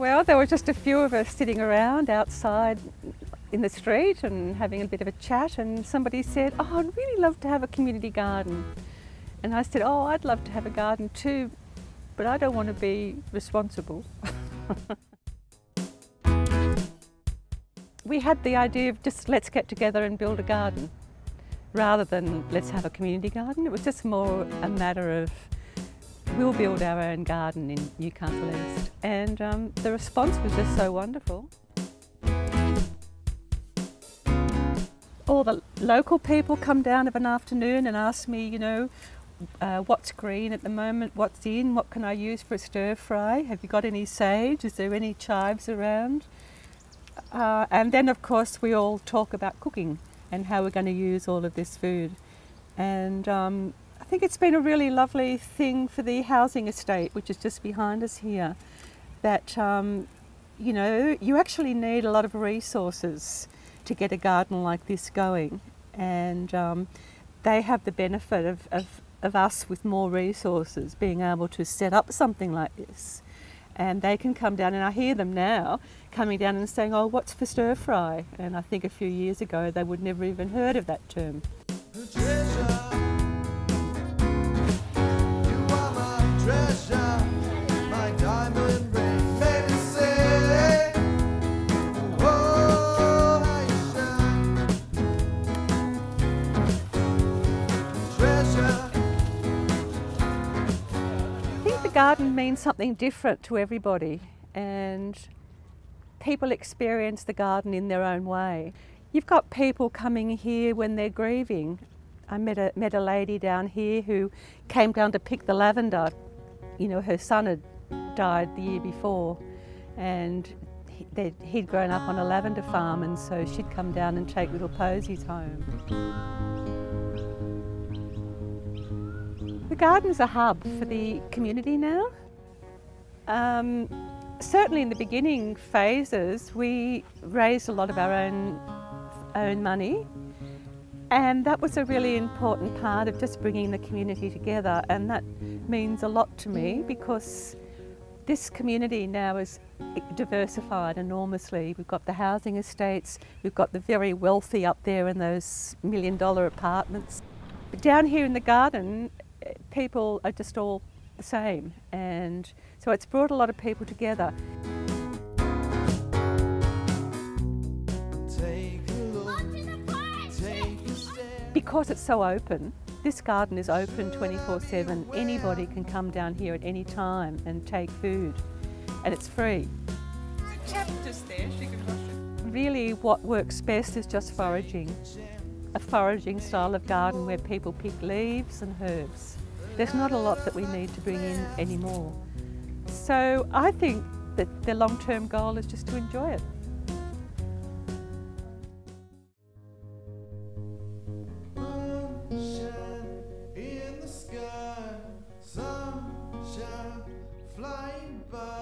Well, there were just a few of us sitting around outside in the street and having a bit of a chat, and somebody said, "Oh, I'd really love to have a community garden." And I said, "Oh, I'd love to have a garden too, but I don't want to be responsible." We had the idea of just let's get together and build a garden rather than let's have a community garden. It was just more a matter of we'll build our own garden in Newcastle East, and the response was just so wonderful. All the local people come down of an afternoon and ask me, you know, what's green at the moment, what's in, what can I use for a stir fry, have you got any sage, is there any chives around? And then of course we all talk about cooking and how we're going to use all of this food. And I think it's been a really lovely thing for the housing estate, which is just behind us here, that you know, you actually need a lot of resources to get a garden like this going, and they have the benefit of us with more resources being able to set up something like this. And they can come down, and I hear them now coming down and saying, "Oh, what's for stir fry?" And I think a few years ago they would never even heard of that term. The garden means something different to everybody, and people experience the garden in their own way. You've got people coming here when they're grieving. I met a lady down here who came down to pick the lavender. You know, her son had died the year before, and he'd grown up on a lavender farm, and so she'd come down and take little posies home. The garden's a hub for the community now. Certainly in the beginning phases we raised a lot of our own money, and that was a really important part of just bringing the community together, and that means a lot to me because this community now is diversified enormously. We've got the housing estates, we've got the very wealthy up there in those $1 million apartments. But down here in the garden, people are just all the same, and so it's brought a lot of people together. Because it's so open, this garden is open 24/7. Anybody can come down here at any time and take food, and it's free. There's a cactus there, she can wash it. Really what works best is just foraging. A foraging style of garden where people pick leaves and herbs. There's not a lot that we need to bring in anymore. So I think that the long-term goal is just to enjoy it. Sunshine in the sky, sunshine flying by.